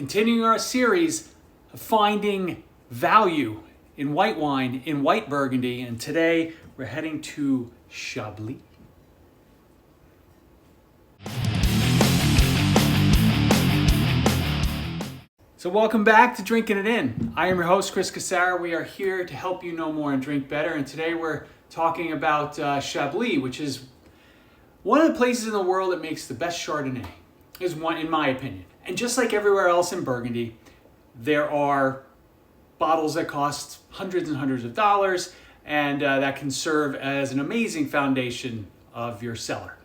continuing our series of finding value in white wine, in white Burgundy, and today we're heading to Chablis. So welcome back to Drinking It In. I am your host, Chris Cassara. We are here to help you know more and drink better, and today we're talking about Chablis, which is one of the places in the world that makes the best Chardonnay, is one, in my opinion. And just like everywhere else in Burgundy, there are bottles that cost hundreds and hundreds of dollars, and that can serve as an amazing foundation of your cellar.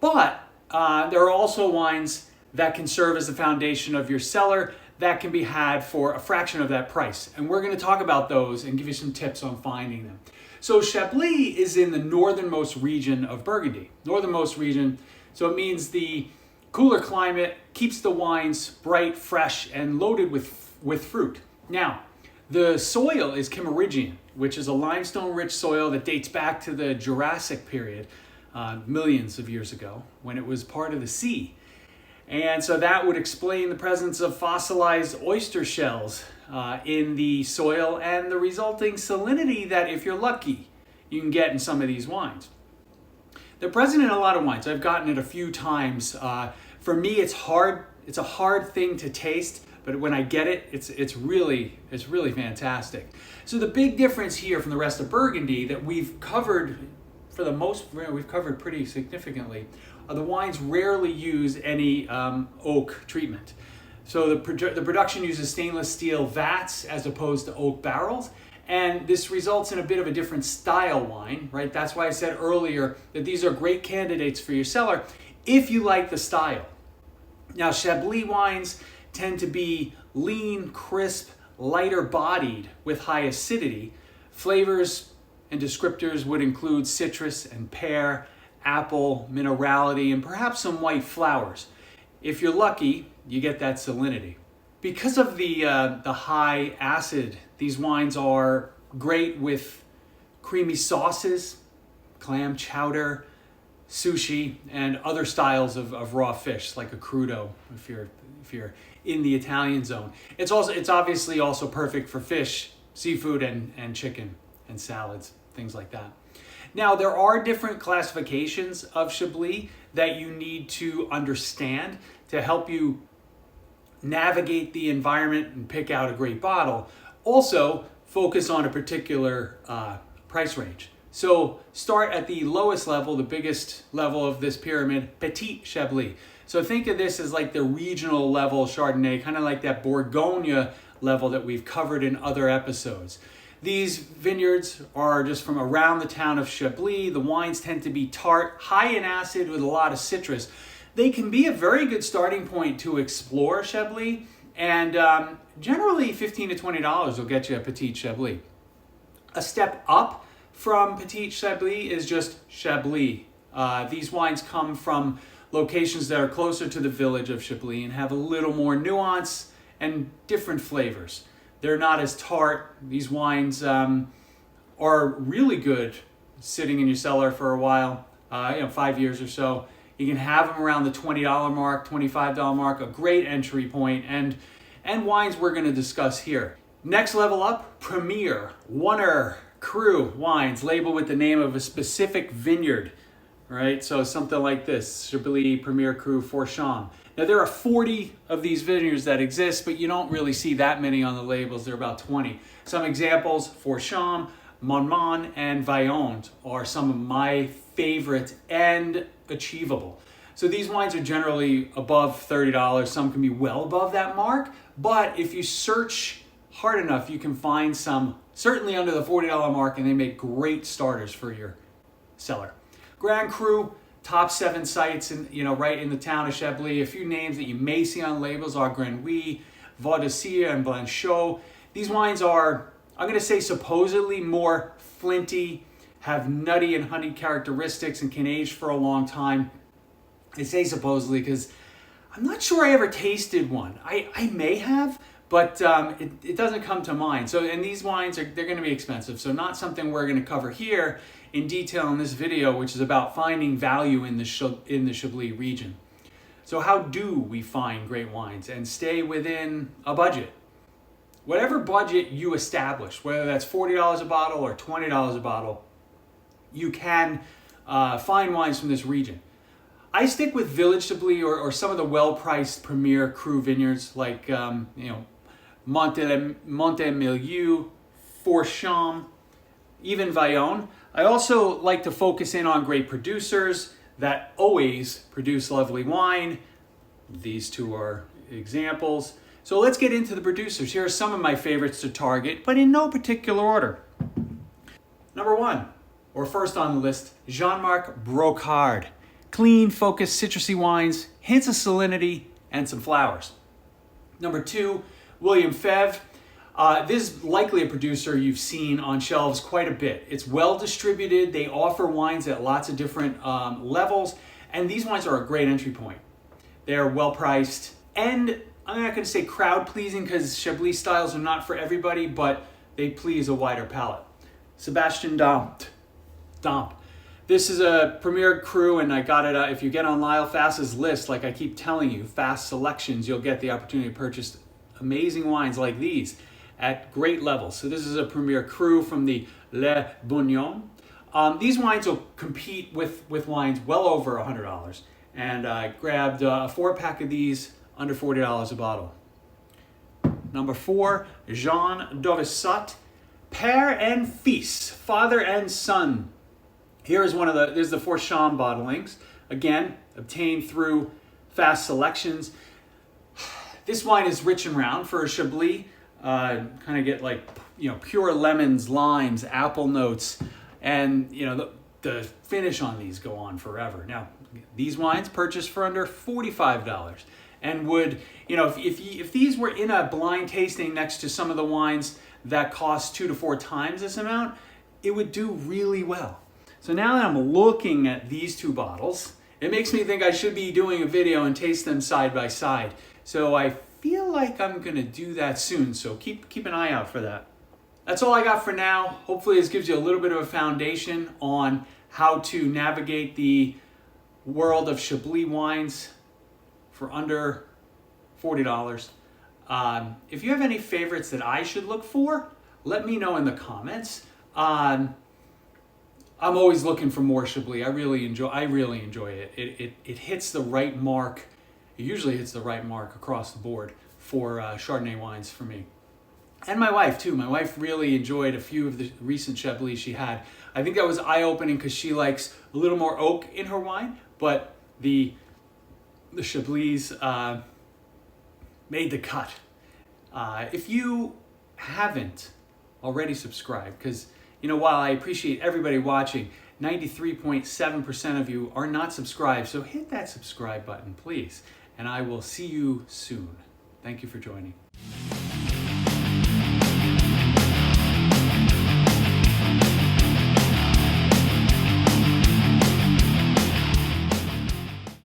But there are also wines that can serve as the foundation of your cellar that can be had for a fraction of that price. And we're going to talk about those and give you some tips on finding them. So Chablis is in the northernmost region of Burgundy. Northernmost region, so it means the cooler climate keeps the wines bright, fresh, and loaded with fruit. Now, the soil is Kimmeridgian, which is a limestone-rich soil that dates back to the Jurassic period, millions of years ago, when it was part of the sea. And so that would explain the presence of fossilized oyster shells in the soil and the resulting salinity that, if you're lucky, you can get in some of these wines. They're present in a lot of wines. I've gotten it a few times. For me, it's hard. It's a hard thing to taste, but when I get it, it's really fantastic. So the big difference here from the rest of Burgundy that we've covered we've covered pretty significantly. The wines rarely use any oak treatment. So the production uses stainless steel vats as opposed to oak barrels. And this results in a bit of a different style wine, right? That's why I said earlier that these are great candidates for your cellar if you like the style. Now, Chablis wines tend to be lean, crisp, lighter bodied with high acidity. Flavors and descriptors would include citrus and pear, apple, minerality, and perhaps some white flowers. If you're lucky, you get that salinity. Because of the high acid, these wines are great with creamy sauces, clam chowder, sushi, and other styles of raw fish, like a crudo, if you're in the Italian zone. It's obviously also perfect for fish, seafood, and chicken, and salads, things like that. Now, there are different classifications of Chablis that you need to understand to help you navigate the environment and pick out a great bottle. Also, focus on a particular price range. So start at the lowest level, the biggest level of this pyramid, Petit Chablis. So think of this as like the regional level Chardonnay, kind of like that Bourgogne level that we've covered in other episodes. These vineyards are just from around the town of Chablis. The wines tend to be tart, high in acid with a lot of citrus. They can be a very good starting point to explore Chablis, and generally $15 to $20 will get you a Petit Chablis. A step up from Petit Chablis is just Chablis. These wines come from locations that are closer to the village of Chablis and have a little more nuance and different flavors. They're not as tart. These wines are really good sitting in your cellar for a while, 5 years or so. You can have them around the $20 mark, $25 mark, a great entry point, and wines we're going to discuss here. Next level up, Premier, Oner, Cru wines, labeled with the name of a specific vineyard, right? So something like this, Chablis, Premier, Cru, Forcham. Now, there are 40 of these vineyards that exist, but you don't really see that many on the labels. There are about 20. Some examples, Forcham, Monmont, and Vaillant are some of my favorite and achievable. So these wines are generally above $30. Some can be well above that mark, but if you search hard enough, you can find some certainly under the $40 mark, and they make great starters for your cellar. Grand Cru, top 7 sites right in the town of Chablis. A few names that you may see on labels are Grenouille, Vaudessire, and Blanchot. These wines are, I'm going to say, supposedly more flinty, have nutty and honey characteristics, and can age for a long time. I say supposedly because I'm not sure I ever tasted one. I may have, but it doesn't come to mind. So, and these wines they're going to be expensive, so not something we're going to cover here in detail in this video, which is about finding value in the Chablis region. So how do we find great wines and stay within a budget? Whatever budget you establish, whether that's $40 a bottle or $20 a bottle, you can find wines from this region. I stick with Village Chablis or some of the well-priced premier cru vineyards like Montemilieu, Forcham, even Vallon. I also like to focus in on great producers that always produce lovely wine. These two are examples. So let's get into the producers. Here are some of my favorites to target, but in no particular order. Number one, or first on the list, Jean-Marc Brocard. Clean, focused, citrusy wines, hints of salinity, and some flowers. Number two, William Febvre. This is likely a producer you've seen on shelves quite a bit. It's well distributed. They offer wines at lots of different levels, and these wines are a great entry point. They're well priced, and I'm not going to say crowd pleasing because Chablis styles are not for everybody, but they please a wider palate. Sebastian Damp. This is a premier cru, and I got it. If you get on Lyle Fast's list, like I keep telling you, Fast Selections, you'll get the opportunity to purchase amazing wines like these at great levels. So this is a premier cru from the Le Bourgnon. These wines will compete with wines well over $100, and I grabbed a 4-pack of these under $40 a bottle. Number 4, Jean Dauvissat, Père and Fils, Father and Son. Here is there's the Forcham bottlings. Again, obtained through Fast Selections. This wine is rich and round for a Chablis. Kind of get like, pure lemons, limes, apple notes, and the finish on these go on forever. Now, these wines purchased for under $45, and would, if these were in a blind tasting next to some of the wines that cost 2 to 4 times this amount, it would do really well. So now that I'm looking at these two bottles, it makes me think I should be doing a video and taste them side by side. So I feel like I'm gonna do that soon, so keep an eye out for that. That's all I got for now. Hopefully this gives you a little bit of a foundation on how to navigate the world of Chablis wines for under $40. If you have any favorites that I should look for, let me know in the comments. I'm always looking for more Chablis. I really enjoy it. It hits the right mark. It usually hits the right mark across the board for Chardonnay wines for me. And my wife too. My wife really enjoyed a few of the recent Chablis she had. I think that was eye-opening because she likes a little more oak in her wine, but the Chablis made the cut. If you haven't already subscribed, because while I appreciate everybody watching, 93.7% of you are not subscribed, so hit that subscribe button, please. And I will see you soon. Thank you for joining.